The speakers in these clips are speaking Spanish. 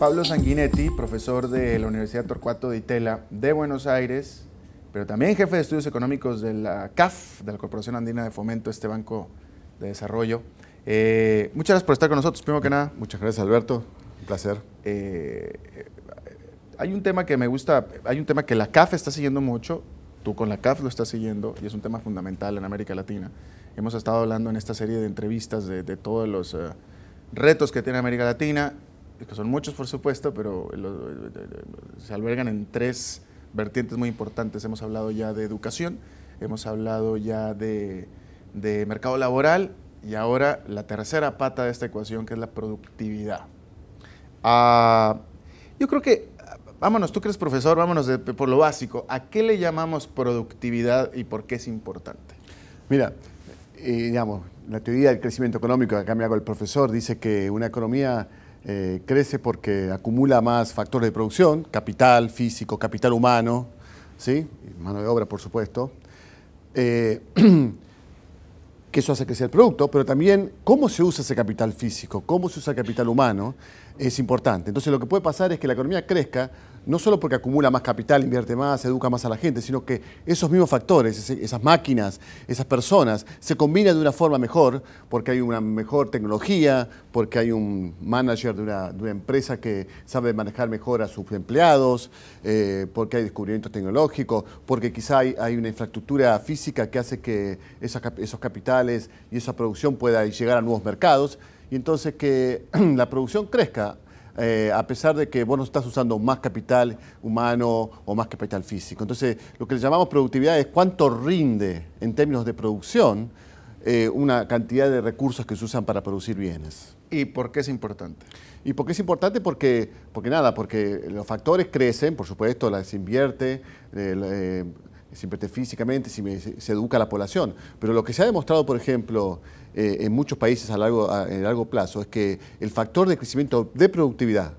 Pablo Sanguinetti, profesor de la Universidad Torcuato Di Tella de Buenos Aires, pero también jefe de estudios económicos de la CAF, de la Corporación Andina de Fomento, este banco de desarrollo. Muchas gracias por estar con nosotros, primero que nada. Muchas gracias, Alberto. Un placer. Hay un tema que me gusta, hay un tema que la CAF está siguiendo mucho, tú con la CAF lo estás siguiendo, y es un tema fundamental en América Latina. Hemos estado hablando en esta serie de entrevistas de todos los retos que tiene América Latina, que son muchos por supuesto, pero se albergan en tres vertientes muy importantes. Hemos hablado ya de educación, hemos hablado ya de mercado laboral, y ahora la tercera pata de esta ecuación, que es la productividad. Yo creo que, vámonos, tú que eres profesor, vámonos por lo básico. ¿A qué le llamamos productividad y por qué es importante? Mira, digamos, la teoría del crecimiento económico, acá me hago el profesor, dice que una economía crece porque acumula más factores de producción, capital físico, capital humano, ¿sí? Mano de obra, por supuesto. Que eso hace crecer el producto, pero también cómo se usa ese capital físico, cómo se usa el capital humano, es importante. Entonces lo que puede pasar es que la economía crezca no solo porque acumula más capital, invierte más, educa más a la gente, sino que esos mismos factores, esas máquinas, esas personas, se combinan de una forma mejor porque hay una mejor tecnología, porque hay un manager de una empresa que sabe manejar mejor a sus empleados, porque hay descubrimientos tecnológicos, porque quizá hay una infraestructura física que hace que esos capitales y esa producción pueda llegar a nuevos mercados, y entonces que la producción crezca. A pesar de que vos no estás usando más capital humano o más capital físico. Entonces, lo que le llamamos productividad es cuánto rinde en términos de producción una cantidad de recursos que se usan para producir bienes. ¿Y por qué es importante? ¿Y por qué es importante? Porque los factores crecen, por supuesto, se invierte físicamente, se educa a la población. Pero lo que se ha demostrado, por ejemplo, en muchos países a largo plazo, es que el factor de crecimiento de productividad,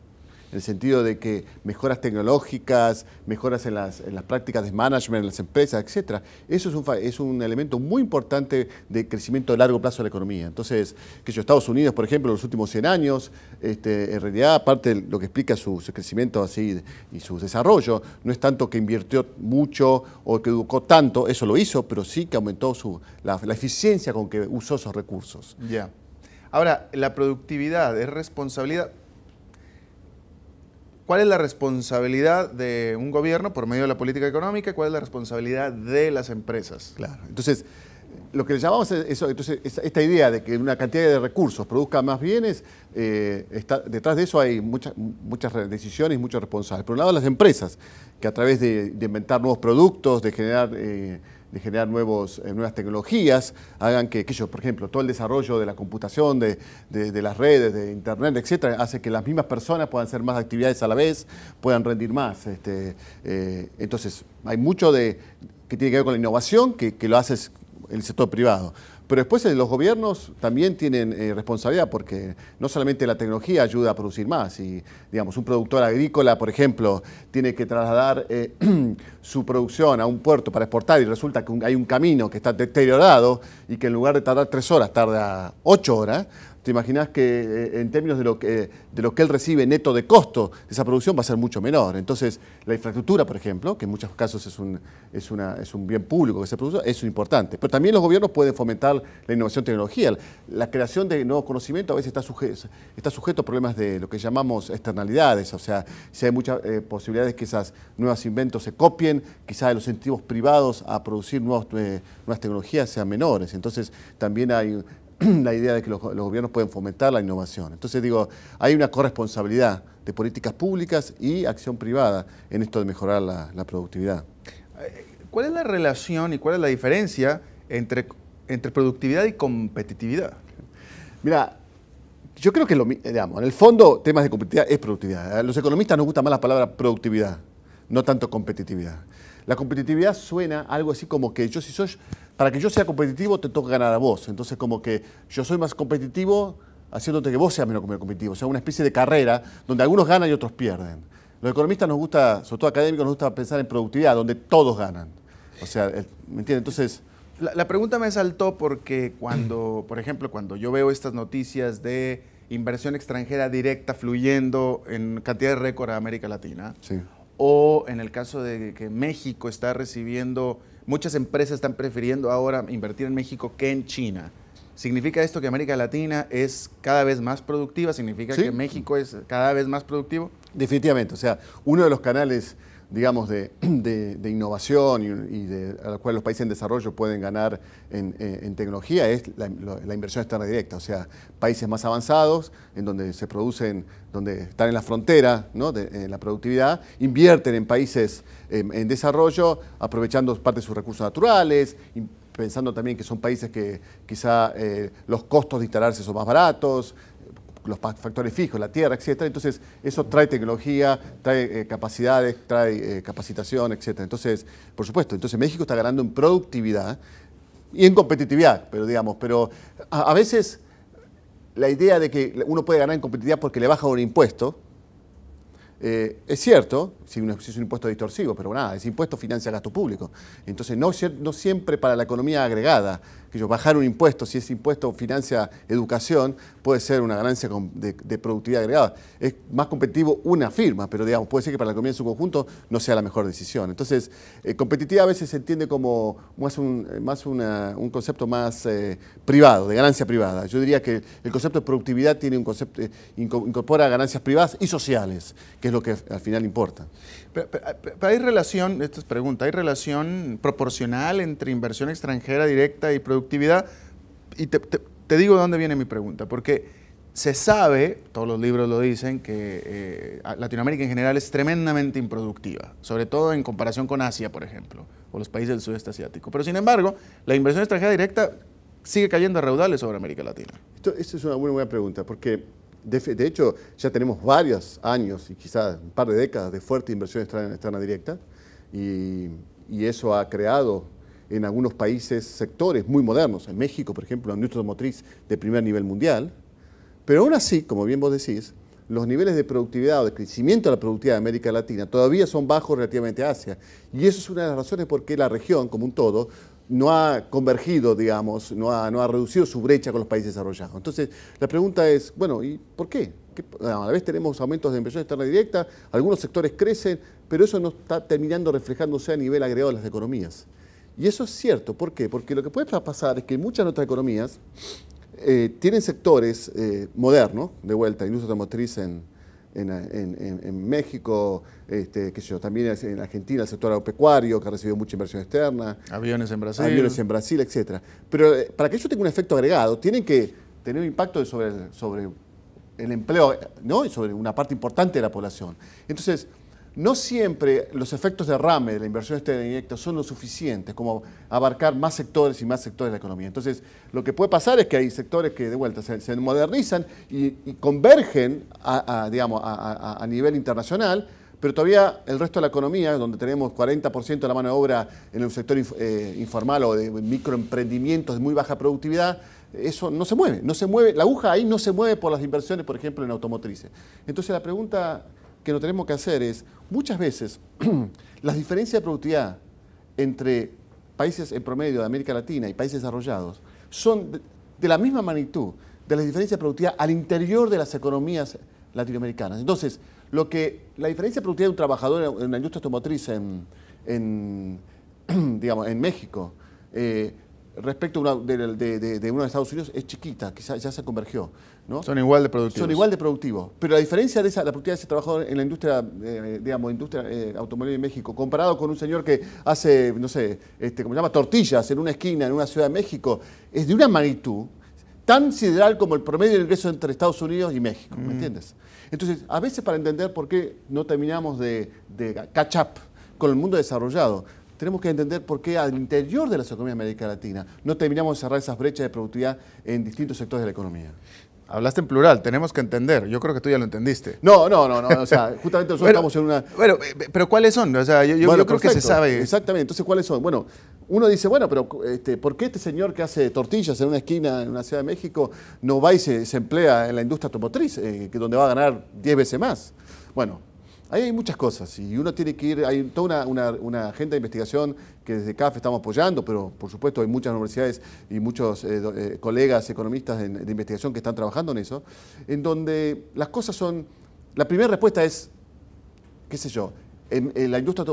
en el sentido de que mejoras tecnológicas, mejoras en las prácticas de management, en las empresas, etc., eso es un elemento muy importante de crecimiento a largo plazo de la economía. Entonces, Estados Unidos, por ejemplo, en los últimos 100 años, en realidad, aparte de lo que explica su crecimiento así y su desarrollo, no es tanto que invirtió mucho o que educó tanto, eso lo hizo, pero sí que aumentó la eficiencia con que usó esos recursos. Ya. Ahora, la productividad es responsabilidad. ¿Cuál es la responsabilidad de un gobierno por medio de la política económica? ¿Cuál es la responsabilidad de las empresas? Claro. Entonces, lo que le llamamos esta idea de que una cantidad de recursos produzca más bienes, detrás de eso hay muchas decisiones y muchos responsables. Por un lado, las empresas, que a través de inventar nuevos productos, de generar nuevas tecnologías, hagan que por ejemplo, todo el desarrollo de la computación, de las redes, de Internet, etcétera, hace que las mismas personas puedan hacer más actividades a la vez, puedan rendir más. Entonces, hay mucho que tiene que ver con la innovación, que lo hace el sector privado. Pero después los gobiernos también tienen responsabilidad, porque no solamente la tecnología ayuda a producir más. Y, digamos, un productor agrícola, por ejemplo, tiene que trasladar su producción a un puerto para exportar y resulta que hay un camino que está deteriorado y que en lugar de tardar 3 horas, tarda 8 horas. Te imaginas que en términos de lo que él recibe neto de costo de esa producción va a ser mucho menor. Entonces, la infraestructura, por ejemplo, que en muchos casos es un bien público que se produce, es importante. Pero también los gobiernos pueden fomentar la innovación y tecnología. La creación de nuevos conocimientos a veces está sujeto a problemas de lo que llamamos externalidades. O sea, si hay muchas posibilidades que esos nuevos inventos se copien, quizás los incentivos privados a producir nuevas tecnologías sean menores. Entonces, también hay la idea de que los gobiernos pueden fomentar la innovación. Entonces digo, hay una corresponsabilidad de políticas públicas y acción privada en esto de mejorar la productividad. ¿Cuál es la relación y cuál es la diferencia entre productividad y competitividad? Mira, yo creo que digamos, en el fondo temas de competitividad es productividad. A los economistas nos gusta más la palabra productividad, no tanto competitividad. La competitividad suena algo así como que para que yo sea competitivo te toca ganar a vos. Entonces como que yo soy más competitivo haciéndote que vos seas menos competitivo. O sea, una especie de carrera donde algunos ganan y otros pierden. Los economistas nos gusta, sobre todo académicos, nos gusta pensar en productividad, donde todos ganan. O sea, ¿me entiendes? Entonces, La pregunta me saltó porque cuando, por ejemplo, cuando yo veo estas noticias de inversión extranjera directa fluyendo en cantidades récord a América Latina. Sí. O en el caso de que México está recibiendo, muchas empresas están prefiriendo ahora invertir en México que en China. ¿Significa esto que América Latina es cada vez más productiva? ¿Significa que México es cada vez más productivo? Definitivamente. O sea, uno de los canales, digamos, de innovación a los cuales los países en desarrollo pueden ganar en tecnología es la inversión externa directa. O sea, países más avanzados, en donde se producen, donde están en la frontera, ¿no?, en la productividad, invierten en países en desarrollo, aprovechando parte de sus recursos naturales, pensando también que son países que quizá los costos de instalarse son más baratos, los factores fijos, la tierra, etcétera. Entonces, eso trae tecnología, trae capacidades, trae capacitación, etcétera. Entonces, por supuesto, entonces México está ganando en productividad y en competitividad, pero a veces la idea de que uno puede ganar en competitividad porque le baja un impuesto, es cierto, si es un impuesto distorsivo, pero nada, ese impuesto financia gasto público. Entonces, no siempre para la economía agregada, que bajar un impuesto, si ese impuesto financia educación, puede ser una ganancia de productividad agregada. Es más competitivo una firma, pero digamos, puede ser que para la economía en su conjunto no sea la mejor decisión. Entonces, competitividad a veces se entiende como un concepto más privado, de ganancia privada. Yo diría que el concepto de productividad tiene un concepto, incorpora ganancias privadas y sociales, que es lo que al final importa. Pero hay relación, esta es pregunta, ¿hay relación proporcional entre inversión extranjera directa y productividad? Y te digo de dónde viene mi pregunta, porque se sabe, todos los libros lo dicen, que Latinoamérica en general es tremendamente improductiva, sobre todo en comparación con Asia, por ejemplo, o los países del sudeste asiático. Pero sin embargo, la inversión extranjera directa sigue cayendo a raudales sobre América Latina. Esa es una muy buena pregunta, porque de hecho, ya tenemos varios años y quizás un par de décadas de fuerte inversión externa directa y eso ha creado en algunos países sectores muy modernos. En México, por ejemplo, la industria automotriz de primer nivel mundial. Pero aún así, como bien vos decís, los niveles de productividad o de crecimiento de la productividad de América Latina todavía son bajos relativamente a Asia. Y eso es una de las razones por qué la región, como un todo, no ha convergido, digamos, no ha reducido su brecha con los países desarrollados. Entonces, la pregunta es, bueno, ¿y por qué? A la vez tenemos aumentos de inversión externa directa, algunos sectores crecen, pero eso no está terminando reflejándose a nivel agregado de las economías. Y eso es cierto, ¿por qué? Porque lo que puede pasar es que muchas de nuestras economías tienen sectores modernos, de vuelta, industria automotriz en México, qué sé yo, también en Argentina el sector agropecuario, que ha recibido mucha inversión externa. Aviones en Brasil. Etcétera. Pero para que eso tenga un efecto agregado, tienen que tener un impacto sobre el empleo, ¿no?, y sobre una parte importante de la población. Entonces, no siempre los efectos de derrame de la inversión externa directa son lo suficientes como abarcar más sectores y más sectores de la economía. Entonces, lo que puede pasar es que hay sectores que de vuelta se modernizan y convergen a nivel internacional, pero todavía el resto de la economía, donde tenemos 40% de la mano de obra en el sector informal o de microemprendimientos de muy baja productividad, eso no se mueve, la aguja ahí no se mueve por las inversiones, por ejemplo, en automotrices. Entonces, la pregunta que nos tenemos que hacer es, muchas veces, las diferencias de productividad entre países en promedio de América Latina y países desarrollados son de la misma magnitud de las diferencias de productividad al interior de las economías latinoamericanas. Entonces, la diferencia de productividad de un trabajador en la industria automotriz en México respecto de uno de Estados Unidos es chiquita, quizás ya se convergió, ¿no? Son igual de productivos. Son igual de productivos. Pero la diferencia de la productividad de ese trabajador en la industria, automóvil en México, comparado con un señor que hace, no sé, como se llama, tortillas en una esquina en una ciudad de México, es de una magnitud tan sideral como el promedio de ingreso entre Estados Unidos y México, ¿me entiendes? Entonces, a veces para entender por qué no terminamos de catch up con el mundo desarrollado, tenemos que entender por qué al interior de la economía de América Latina no terminamos de cerrar esas brechas de productividad en distintos sectores de la economía. Hablaste en plural, tenemos que entender. Yo creo que tú ya lo entendiste. No. O sea, justamente nosotros estamos en una... Bueno, pero ¿cuáles son? O sea, yo creo que se sabe. Exactamente. Entonces, ¿cuáles son? Bueno, uno dice, bueno, pero ¿por qué este señor que hace tortillas en una esquina en una ciudad de México no va y se emplea en la industria automotriz, donde va a ganar 10 veces más? Bueno, Ahí hay muchas cosas y uno tiene que ir, hay toda una agenda de investigación que desde CAF estamos apoyando, pero por supuesto hay muchas universidades y muchos colegas economistas de investigación que están trabajando en eso, en donde las cosas son, la primera respuesta es, qué sé yo, en la industria,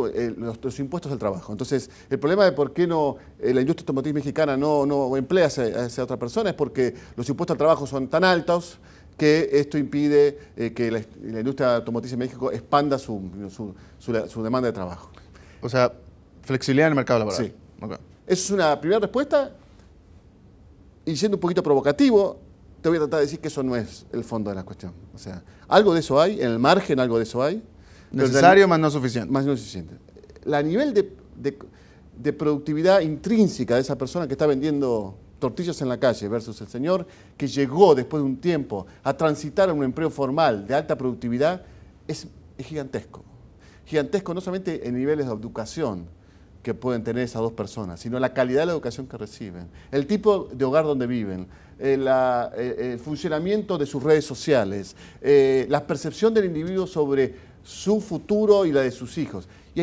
los impuestos al trabajo. Entonces, el problema de por qué no la industria automotriz mexicana no emplea a esa otra persona es porque los impuestos al trabajo son tan altos que esto impide que la industria automotriz en México expanda su demanda de trabajo. O sea, flexibilidad en el mercado laboral. Sí. Okay. Esa es una primera respuesta y siendo un poquito provocativo, te voy a tratar de decir que eso no es el fondo de la cuestión. O sea, algo de eso hay, en el margen algo de eso hay. Necesario, más no suficiente. Más no suficiente. El nivel de productividad intrínseca de esa persona que está vendiendo tortillas en la calle versus el señor que llegó después de un tiempo a transitar a un empleo formal de alta productividad es gigantesco. Gigantesco no solamente en niveles de educación que pueden tener esas dos personas, sino la calidad de la educación que reciben, el tipo de hogar donde viven, el funcionamiento de sus redes sociales, la percepción del individuo sobre su futuro y la de sus hijos. Y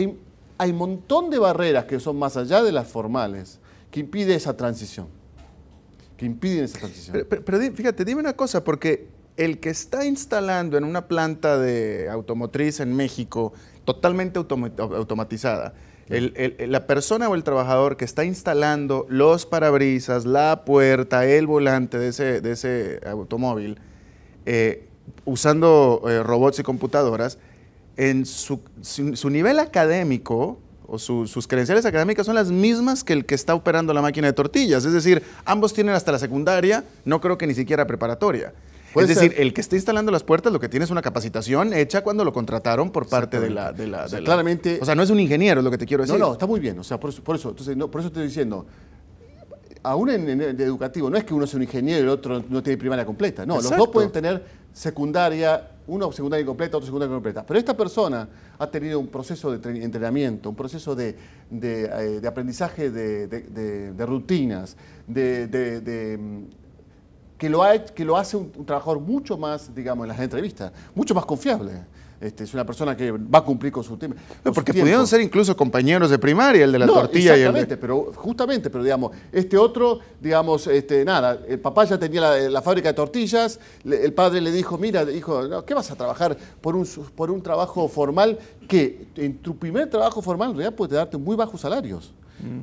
hay un montón de barreras que son más allá de las formales que impiden esa transición. Pero fíjate, dime una cosa, porque el que está instalando en una planta de automotriz en México totalmente automatizada, la persona o el trabajador que está instalando los parabrisas, la puerta, el volante de ese automóvil, usando robots y computadoras, en su nivel académico o sus credenciales académicas son las mismas que el que está operando la máquina de tortillas. Es decir, ambos tienen hasta la secundaria, no creo que ni siquiera preparatoria. Es decir, el que está instalando las puertas lo que tiene es una capacitación hecha cuando lo contrataron por parte de la... Claramente... O sea, no es un ingeniero, es lo que te quiero decir. No, está muy bien. O sea, por eso estoy diciendo, aún en educativo, no es que uno sea un ingeniero y el otro no tiene primaria completa. No, Exacto. Los dos pueden tener secundaria, uno secundaria completa, otro secundaria completa. Pero esta persona ha tenido un proceso de entrenamiento, un proceso de aprendizaje de rutinas, que lo hace un trabajador mucho más, digamos, en las entrevistas, mucho más confiable. Es una persona que va a cumplir con su tema. Porque pudieron ser incluso compañeros de primaria, el de la tortilla y el de... pero digamos, este otro, digamos, el papá ya tenía la fábrica de tortillas, el padre le dijo, mira, hijo, no, ¿qué vas a trabajar por un trabajo formal que en tu primer trabajo formal en realidad puede darte muy bajos salarios?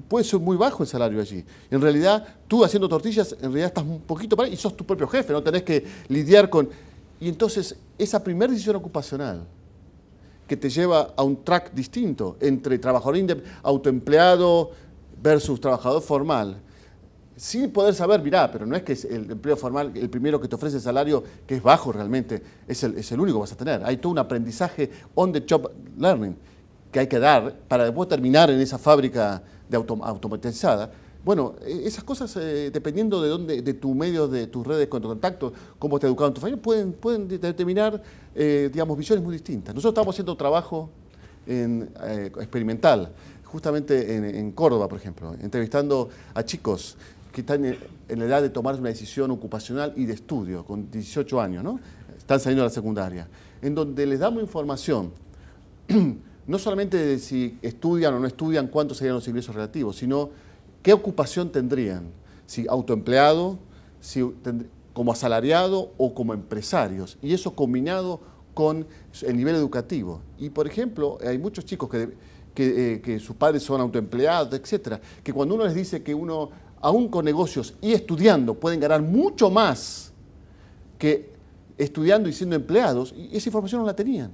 Puede ser muy bajo el salario allí. En realidad, tú haciendo tortillas, en realidad estás un poquito para y sos tu propio jefe, no tenés que lidiar con... Y entonces, esa primera decisión ocupacional que te lleva a un track distinto entre trabajador autoempleado versus trabajador formal, sin poder saber, mirá, pero no es que es el empleo formal el primero que te ofrece el salario, que es bajo realmente, es el único que vas a tener. Hay todo un aprendizaje on the job learning que hay que dar para después terminar en esa fábrica automatizada. Bueno, esas cosas, dependiendo de tu medio, de tus redes con contacto, cómo te educaron tus familia, pueden determinar, digamos, visiones muy distintas. Nosotros estamos haciendo trabajo experimental, justamente en Córdoba, por ejemplo, entrevistando a chicos que están en la edad de tomar una decisión ocupacional y de estudio, con 18 años, ¿no? Están saliendo de la secundaria, en donde les damos información, no solamente de si estudian o no estudian, cuántos serían los ingresos relativos, sino qué ocupación tendrían, si autoempleado, como asalariado o como empresarios, y eso combinado con el nivel educativo. Y, por ejemplo, hay muchos chicos que sus padres son autoempleados, etcétera, que cuando uno les dice que uno, aún con negocios y estudiando, pueden ganar mucho más que estudiando y siendo empleados, y esa información no la tenían.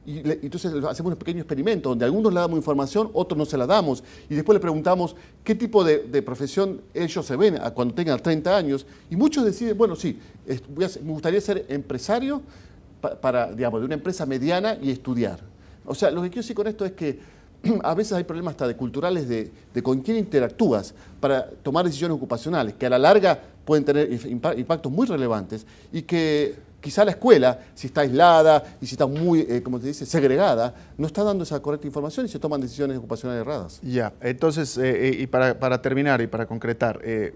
Y entonces hacemos un pequeño experimento donde a algunos le damos información, otros no se la damos, y después le preguntamos qué tipo de profesión ellos se ven cuando tengan 30 años, y muchos deciden, bueno, sí, me gustaría ser empresario digamos, de una empresa mediana y estudiar. O sea, lo que quiero decir con esto es que a veces hay problemas hasta culturales de con quién interactúas para tomar decisiones ocupacionales, que a la larga pueden tener impactos muy relevantes y que quizá la escuela, si está aislada y si está muy, como se dice, segregada, no está dando esa correcta información y se toman decisiones ocupacionales erradas. Ya, entonces, y para terminar y para concretar, ¿qué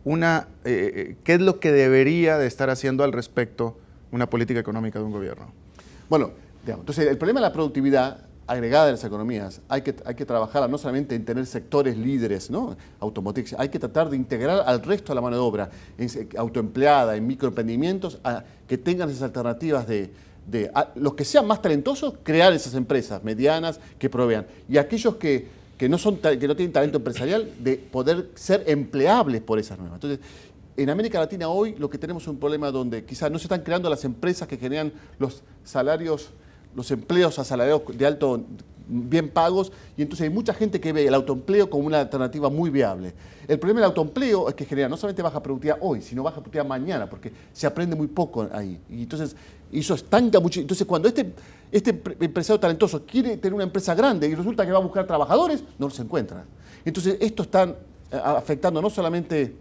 es lo que debería de estar haciendo al respecto una política económica de un gobierno? Bueno, Entonces, el problema de la productividad agregada de las economías, hay que trabajar no solamente en tener sectores líderes, ¿no? Automotriz, hay que tratar de integrar al resto de la mano de obra, autoempleada, en microemprendimientos, que tengan esas alternativas los que sean más talentosos, crear esas empresas medianas que provean. Y aquellos que no tienen talento empresarial, de poder ser empleables por esas nuevas. Entonces, en América Latina hoy lo que tenemos es un problema donde quizás no se están creando las empresas que generan los salarios, los empleos asalariados de alto, bien pagos, y entonces hay mucha gente que ve el autoempleo como una alternativa muy viable. El problema del autoempleo es que genera no solamente baja productividad hoy, sino baja productividad mañana, porque se aprende muy poco ahí. Y entonces eso estanca mucho. Entonces cuando este empresario talentoso quiere tener una empresa grande y resulta que va a buscar trabajadores, no los encuentra. Entonces esto está afectando no solamente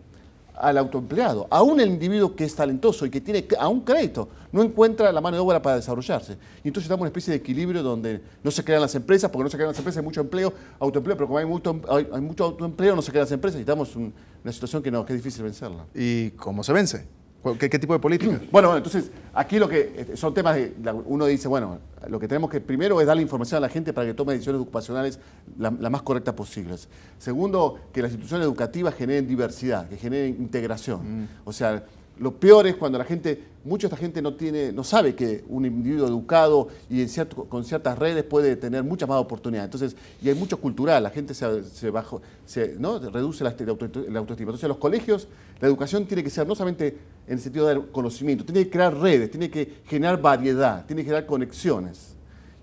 al autoempleado, aún el individuo que es talentoso y que tiene aún crédito, no encuentra la mano de obra para desarrollarse. Y entonces estamos en una especie de equilibrio donde no se crean las empresas, porque no se crean las empresas, hay mucho empleo, autoempleo, pero como hay mucho autoempleo, no se crean las empresas y estamos en una situación que es difícil vencerla. ¿Y cómo se vence? ¿Qué tipo de política? Bueno, entonces, aquí lo que son temas uno dice, bueno, lo que tenemos que primero es darle información a la gente para que tome decisiones ocupacionales la más correctas posibles. Segundo, que las instituciones educativas generen diversidad, que generen integración. O sea, lo peor es cuando mucha de esta gente no sabe que un individuo educado y con ciertas redes puede tener muchas más oportunidades. Entonces, y hay mucho cultural, la gente ¿no? reduce la autoestima. Entonces, los colegios, la educación tiene que ser no solamente en el sentido de dar conocimiento, tiene que crear redes, tiene que generar variedad, tiene que generar conexiones.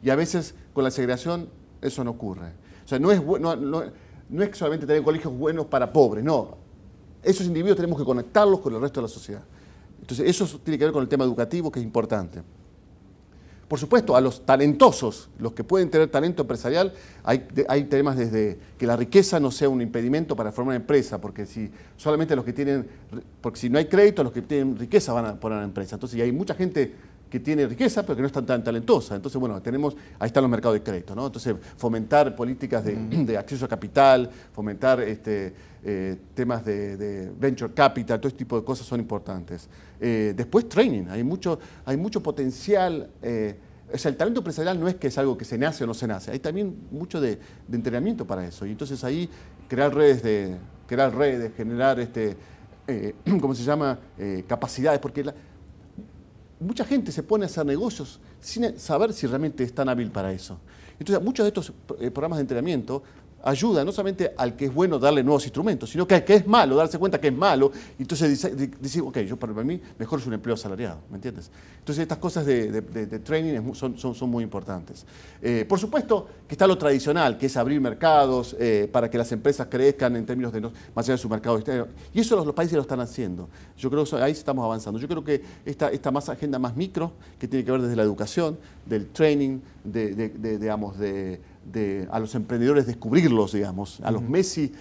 Y a veces con la segregación eso no ocurre. O sea, no es solamente tener colegios buenos para pobres, no. Esos individuos tenemos que conectarlos con el resto de la sociedad. Entonces, eso tiene que ver con el tema educativo, que es importante. Por supuesto, a los talentosos, los que pueden tener talento empresarial, hay temas desde que la riqueza no sea un impedimento para formar una empresa, porque porque si no hay crédito, los que tienen riqueza van a poner una empresa. Entonces, y hay mucha gente que tiene riqueza, pero que no es tan talentosa. Entonces, bueno, ahí están los mercados de crédito, ¿no? Entonces, fomentar políticas de acceso a capital, fomentar temas de venture capital, todo este tipo de cosas son importantes. Después, training. Hay mucho potencial. O sea, el talento empresarial no es que es algo que se nace o no se nace. Hay también mucho de entrenamiento para eso. Y entonces ahí crear redes, generar, ¿cómo se llama? Capacidades, porque mucha gente se pone a hacer negocios sin saber si realmente es tan hábil para eso. Entonces, muchos de estos programas de entrenamiento ayudan no solamente al que es bueno darle nuevos instrumentos, sino que al que es malo, darse cuenta que es malo, y entonces decir, ok, para mí mejor es un empleo asalariado, ¿me entiendes? Entonces, estas cosas de training son muy importantes. Por supuesto que está lo tradicional, que es abrir mercados para que las empresas crezcan en términos de más allá de su mercado externo. Y eso los países lo están haciendo. Yo creo que ahí estamos avanzando. Yo creo que esta agenda más micro, que tiene que ver desde la educación, del training, a los emprendedores descubrirlos, digamos, a los Messi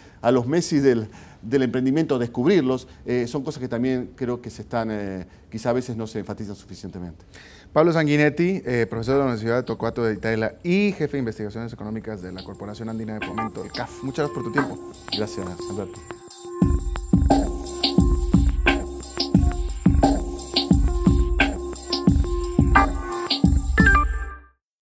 del emprendimiento descubrirlos, son cosas que también creo que quizá a veces no se enfatizan suficientemente. Pablo Sanguinetti, profesor de la Universidad de Torcuato de Italia y jefe de investigaciones económicas de la Corporación Andina de Fomento, el CAF. Muchas gracias por tu tiempo. Gracias, Alberto.